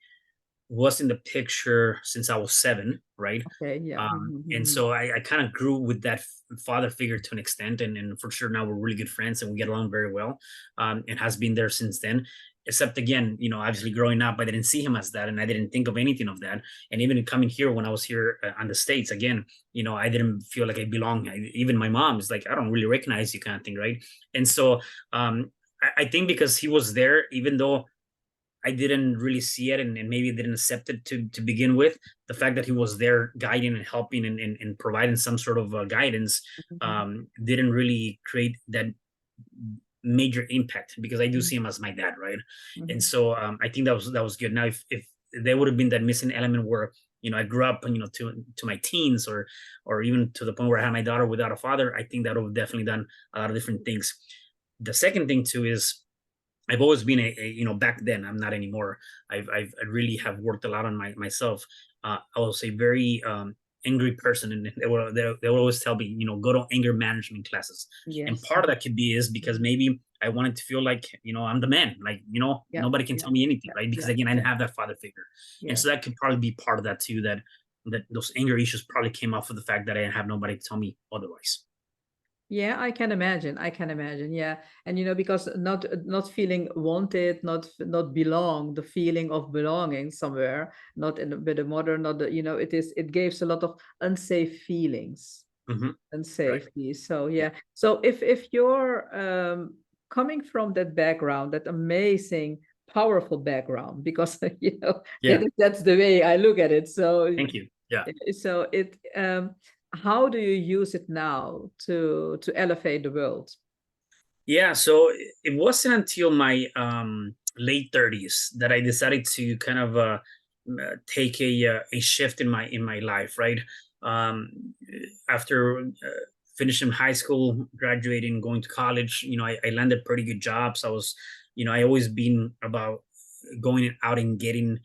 was in the picture since I was 7, right? Okay, yeah. Mhm, And mhm. so I kind of grew with that father figure to an extent, and for sure now we're really good friends and we get along very well, and has been there since then. except again, obviously growing up, I didn't see him as that, and I didn't think of anything of that. And even coming here, when I was here on the States again, I didn't feel like I belong. Even my mom is like, I don't really recognize you, kind of thing, right? And so I think because he was there, even though I didn't really see it, and maybe didn't accept it to begin with, the fact that he was there guiding and helping and providing some sort of guidance Mhm. didn't really create that major impact, because I do Mhm. see him as my dad, right? And Mhm. so I think that was good. Now, if there would have been that missing element where I grew up, to my teens, or even to the point where I had my daughter without a father, I think that would have definitely done a lot of different things. The second thing too is I've always been back then, I'm not anymore. I really have worked a lot on myself. I was a very angry person, and they will always tell me, go to anger management classes. And Yes. part of that could be is because Mhm. maybe I wanted to feel like, I'm the man, like, Yeah. nobody can Yeah. tell me anything, Yeah. right? Because Yeah. again, I didn't Yeah. have that father figure. And so Yes. that could probably be part of that too, that those anger issues probably came off of the fact that I didn't have nobody to tell me otherwise. Yeah, I can imagine. I can imagine. Yeah, and because not feeling wanted, not belong, the feeling of belonging somewhere, not in with the mother, not the it gives a lot of unsafe feelings Hmm. and Right. safety. So Yeah. yeah. So if you're coming from that background, that amazing, powerful background, because Yeah. that's the way I look at it. So Thank you. Yeah. how do you use it now to elevate the world? Yeah, so it wasn't until my late 30s that I decided to kind of take a shift in my life, right? Um, After finishing high school, graduating, going to college, I landed pretty good jobs. I always been about going out and getting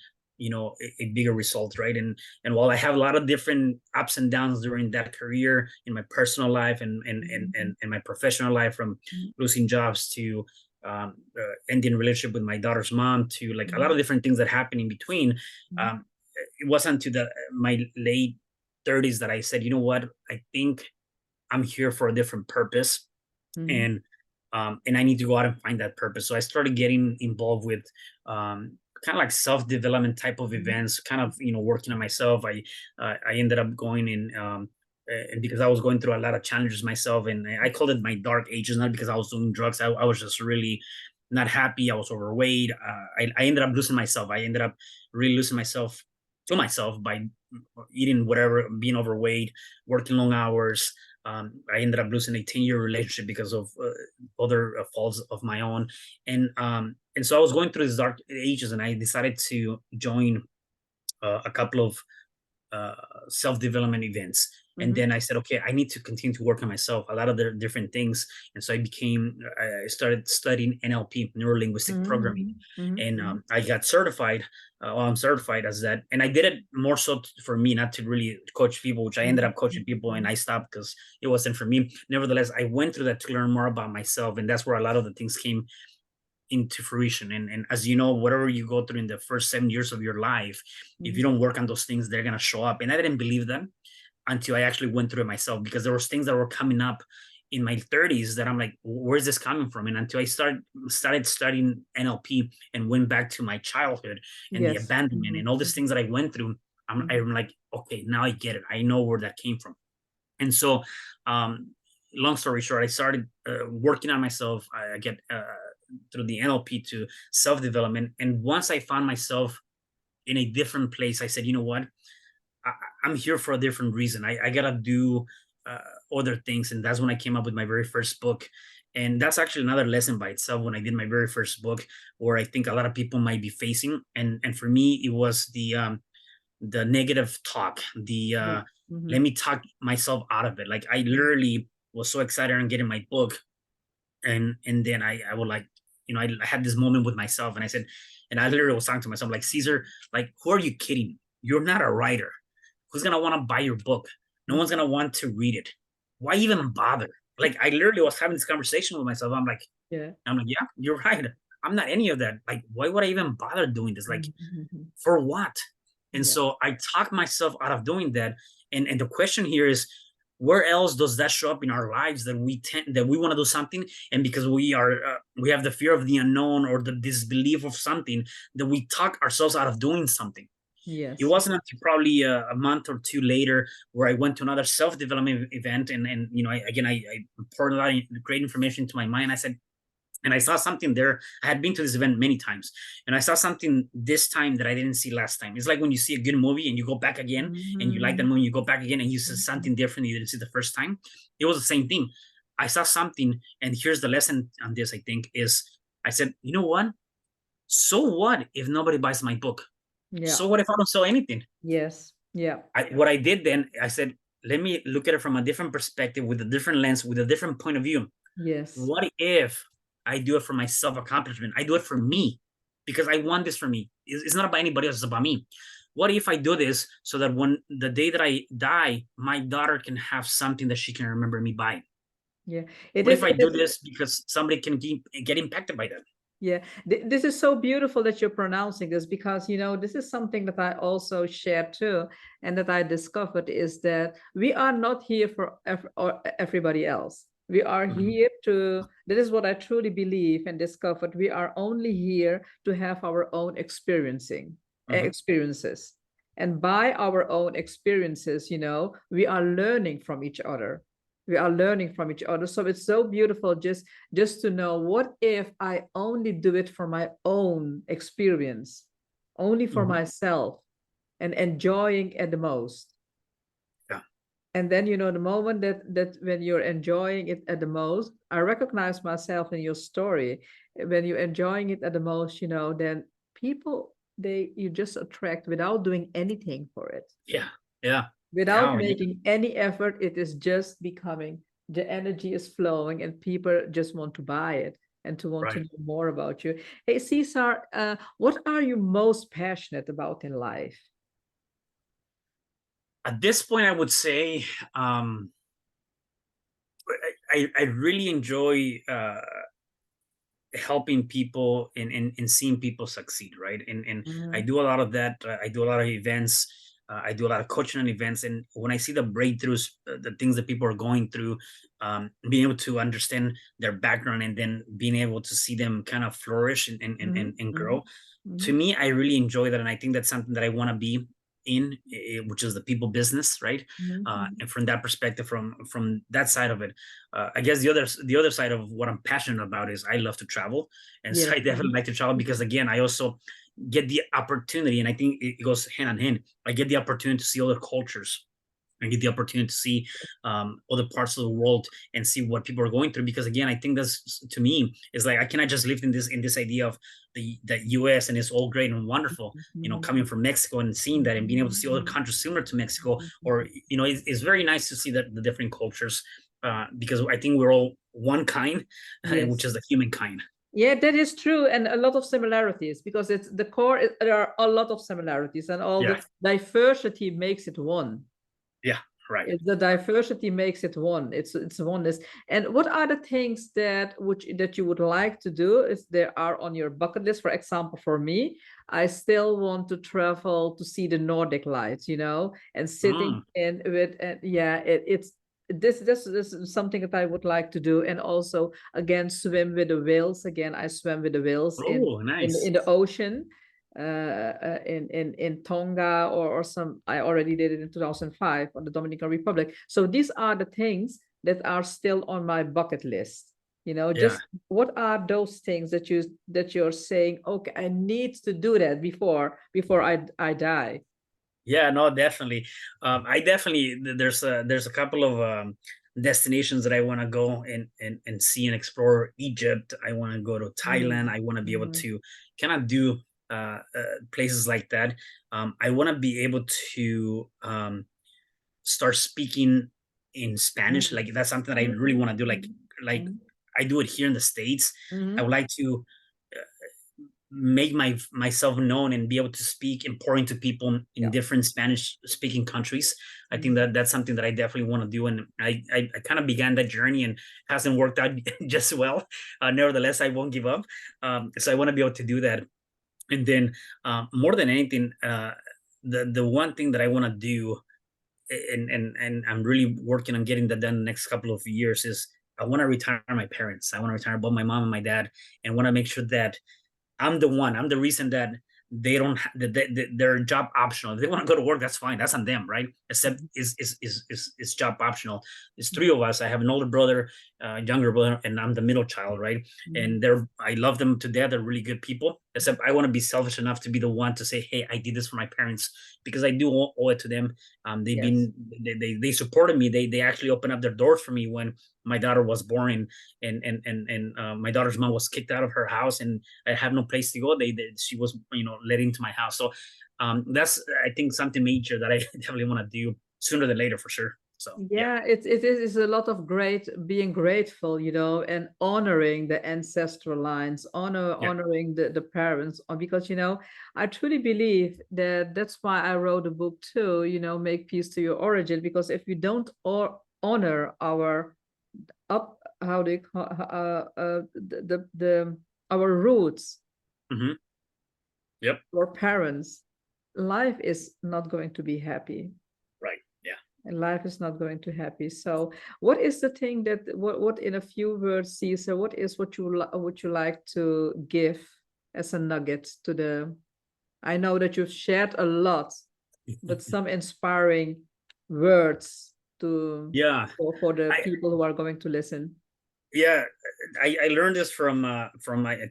a bigger result, right? And while I have a lot of different ups and downs during that career in my personal life and my professional life, from Mhm. losing jobs to ending relationship with my daughter's mom, to like a lot Mhm. of different things that happen in between. Mhm. um, it wasn't to my late 30s that I said, you know what, I think I'm here for a different purpose, Mhm. and and I need to go out and find that purpose. So I started getting involved with kind of like self-development type of Mhm. events, kind of working on myself. I ended up going in, and because I was going through a lot of challenges myself, and I called it my dark ages, not because I was doing drugs. I was just really not happy. I was overweight. I ended up losing myself. I ended up really losing myself to myself by eating whatever, being overweight, working long hours. I ended up losing a 10-year relationship because of other faults of my own, and so I was going through these dark ages, and I decided to join a couple of uh, self-development events. And Mhm. then I said, okay, I need to continue to work on myself, a lot of the different things. And so I started studying NLP, neuro linguistic programming, Mhm. Mhm. and Mhm. I got certified. Well, I'm certified as that, and I did it more so for me, not to really coach people, which I ended Mhm. up coaching people, and Mhm. I stopped because it wasn't for me. Nevertheless, I went through that to learn more about myself, and that's where a lot of the things came into fruition. And as you know, whatever you go through in the first 7 years of your life, if you Mhm. don't work on those things, they're gonna show up. And I didn't believe them until I actually went through it myself, because there was things that were coming up in my 30s that I'm like, where's this coming from? And until I started studying NLP and went back to my childhood and the Yes. abandonment Mhm. and all these Mhm. things that I went through, I'm, Mhm. I'm like, okay, now I get it. I know where that came from. And so, um, long story short, I started working on myself. I get through the NLP to self development. And once I found myself in a different place, I said, you know what? I, I'm here for a different reason. I gotta do uh, other things, and that's when I came up with my very first book. And that's actually another lesson by itself, when I did my very first book, where I think a lot of people might be facing. And for me, it was the negative talk, the Yeah. let Mhm. me talk myself out of it. Like, I Mhm. literally was so excited on getting my book, and then I would like, I had this moment with myself, and I said, and I literally was talking to myself like, Caesar, like, who are you kidding? You're not a writer. Who's gonna want to buy your book? No one's Mhm. gonna want to read it. Why even bother? Like, I literally was having this conversation with myself. Yeah. I'm like, yeah, you're right. I'm not any of that. Like, why would I even bother doing this? Like, Mhm. Mhm. for what? And Yeah. so I talked myself out of doing that. And the question here is, where else does that show up in our lives that we want to do something, and because we have the fear of the unknown or the disbelief of something, that we talk ourselves out of doing something. It Yes. wasn't until probably a month or two later where I went to another self-development event, and I poured a lot of great information into my mind. I saw something there. I had been to this event many times, and I saw something this time that I didn't see last time. It's like when you see a good movie and you go back again, and you like that movie, you go back again, and you see something different you didn't see the first time. It was the same thing. I saw something, and here's the lesson on this, I think, is I said, you know what? So what if nobody buys my book? Yeah. So what if I don't sell anything? Yes. Yeah. What I did then, I said, let me look at it from a different perspective, with a different lens, with a different point of view. Yes. What if I do it for my self-accomplishment? I do it for me because I want this for me. It's not about anybody else, it's about me. What if I do this so that when the day that I die, my daughter can have something that she can remember me by? Yeah. It What is. if I It do is. this because somebody can get impacted by that? Yeah, this is so beautiful that you're pronouncing this, because this is something that I also share too, and that I discovered is that we are not here for everybody else. We are Mhm. here to. That is what I truly believe and discovered. We are only here to have our own Mhm. experiences, and by our own experiences, we are learning from each other. We are learning from each other. So it's so beautiful just to know, what if I only do it for my own experience, only for Mhm. myself, and enjoying it the most. Yeah. And then, the moment that when you're enjoying it at the most, I recognize myself in your story. When you're enjoying it at the most, then people, you just attract without doing anything for it, Yeah. Yeah. without Yeah. Yeah. making any effort. It is just becoming, the energy is flowing, and people just want to buy it and to want to Right. know more about you. Hey, Cesar, what are you most passionate about in life? At this point, I would say I really enjoy helping people and seeing people succeed, right? And I Mhm. do a lot of that. I do a lot of events. I do a lot of coaching on events, and when I see the breakthroughs, the things that people are going through, being able to understand their background, and then being able to see them kind of flourish Mhm. and Mhm. grow. To Mhm. me, I really enjoy that, and I think that's something that I want to be in, which is the people business, right? Mhm. And from that perspective, from that side of it, I guess the other side of what I'm passionate about is I love to travel, and so Yes. I definitely like to travel because, again, I also get the opportunity, and I think it goes hand in hand. I get the opportunity to see other cultures. I get the opportunity to see other parts of the world and see what people are going through. Because, again, I think that's, to me, is like I cannot just live in this idea of the U.S. and it's all great and wonderful. Coming from Mexico and seeing that and being able to see other countries similar to Mexico, or it's very nice to see that the different cultures, because I think we're all one kind, which Yes. is the human kind. Yeah, that is true, and a lot of similarities, because it's the core. There are a lot of similarities, and all Yeah, the diversity makes it one. yeah, right. The diversity makes it one. It's oneness. And what are the things that you would like to do, is there are on your bucket list? For example, for me, I still want to travel to see the Nordic lights, and sitting Mm. in with, and yeah, it's this is something that I would like to do. And also, again, swim with the whales. Again, I swam with the whales Oh, in nice. the ocean, in Tonga, or some. I already did it in 2005 on the Dominican Republic. So these are the things that are still on my bucket list. Yeah. Just what are those things that you're saying, okay, I need to do that before I die. Yeah, no, definitely. I definitely there's a couple of destinations that I want to go and see and explore. Egypt. I want to go to Thailand. Mhm, I want to be able mhm. to kind of do places like that. I want to be able to start speaking in Spanish. Mhm, Like that's something that I really mhm, want to do. Like mhm, I do it here in the States. I would mhm. like to make myself known and be able to speak and pour into people in Yeah. different Spanish speaking countries. I think Mhm. that that's something that I definitely want to do, and I kind of began that journey and hasn't worked out just well. Nevertheless, I won't give up. So I want to be able to do that, and then more than anything, the one thing that I want to do and I'm really working on getting that done the next couple of years, is I want to retire my parents. I want to retire both my mom and my dad, and want to make sure that I'm the reason that they don't they're job optional. If they want to go to work, that's fine. That's on them, right? Except Mhm. is job optional. It's three of us. I have an older brother, younger brother, and I'm the middle child, right? Mhm. And I love them to death. They're really good people. Except I want to be selfish enough to be the one to say, hey, I did this for my parents because I do owe it to them. They've Yes. been they supported me. They actually opened up their doors for me when my daughter was born, and my daughter's mom was kicked out of her house, and I have no place to go. She was, let into my house. So that's, I think, something major that I definitely want to do sooner than later for sure. So yeah, Yeah, it is a lot of being grateful, and honoring the ancestral lines, yeah, honoring the parents, because I truly believe that that's why I wrote a book too, Make Peace to Your Origin, because if we don't honor our up how do you call the our roots, hmm, yep, our parents, life is not going to be happy. right, yeah. And life is not going to happy. So what is the thing that what in a few words, Caesar, what is what would you like to give as a nugget to the, I know that you've shared a lot, but some inspiring words to Yeah, for the I people who are going to listen. yeah, I learned this from I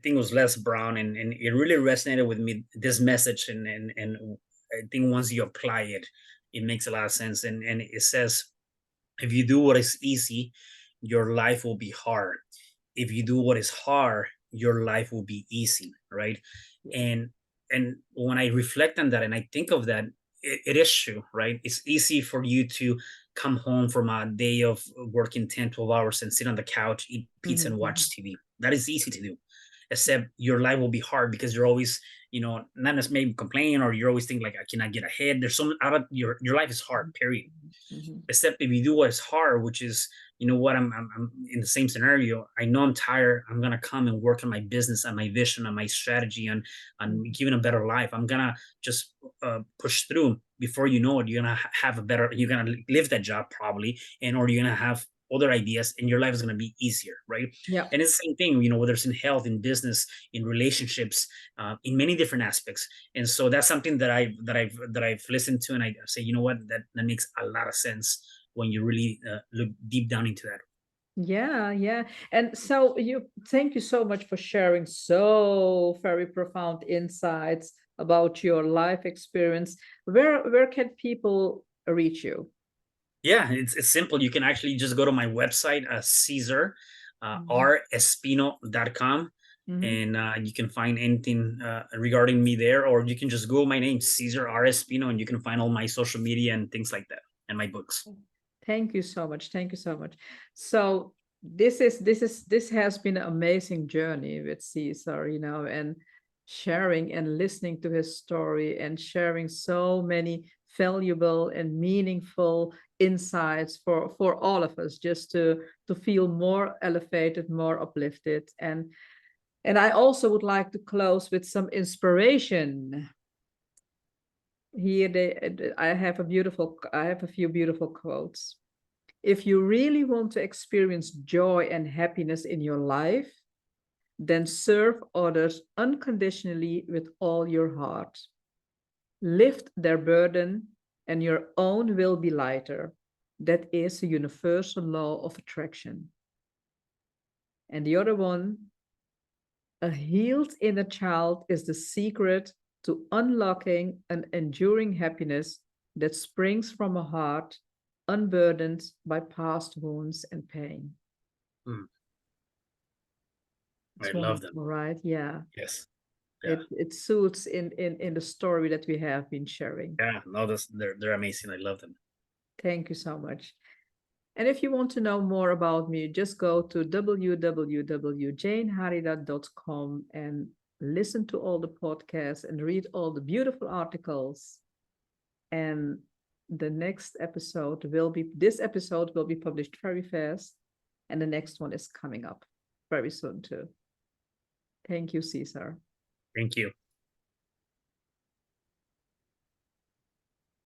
think it was Les Brown, and it really resonated with me, this message, and I think once you apply it, it makes a lot of sense. And it says, if you do what is easy, your life will be hard. If you do what is hard, your life will be easy, right? Yes. And and when I reflect on that and I think of that, it is true, right? It's easy for you to come home from a day of working 10, 12 hours and sit on the couch, eat pizza, and watch Mhm, TV. That is easy to do. Except your life will be hard because you're always, not necessarily maybe complaining, or you're always thinking like, I cannot get ahead. There's some out of your life is hard, mhm, period. mhm, Except if you do what is hard, which is, what, I'm in the same scenario. I know I'm tired. I'm gonna come and work on my business, on my vision, on my strategy, on mhm, giving a better life. I'm gonna just push through. Before you know it, you're gonna have a better. You're gonna live that job probably, and or you're gonna have other ideas, and your life is gonna be easier, right? yeah. And it's the same thing, whether it's in health, in business, in relationships, in many different aspects. And so that's something that I've listened to, and I say, what, that makes a lot of sense when you really look deep down into that. Yeah, yeah. And so thank you so much for sharing so very profound insights about your life experience. Where can people reach you? Yeah, it's simple. You can actually just go to my website, Cesar, Mhm, Espino.com, mhm. and you can find anything regarding me there, or you can just Google my name, Cesar R. Espino, and you can find all my social media and things like that, and my books. Thank you so much. Thank you so much. So this has been an amazing journey with Caesar, and sharing and listening to his story and sharing so many valuable and meaningful insights for all of us, just to feel more elevated, more uplifted. And I also would like to close with some inspiration. Here I have a few beautiful quotes. If you really want to experience joy and happiness in your life, then serve others unconditionally with all your heart. Lift their burden, and your own will be lighter. That is a universal law of attraction. And the other one, a healed inner child is the secret to unlocking an enduring happiness that springs from a heart unburdened by past wounds and pain. Mm, I It's love them. wonderful, right? Yeah. Yes. Yeah. It suits in the story that we have been sharing. Yeah. No, they're amazing. I love them. Thank you so much. And if you want to know more about me, just go to www.janeharida.com and listen to all the podcasts and read all the beautiful articles. And this episode will be published very fast. And the next one is coming up very soon too. Thank you, Cesar. Thank you.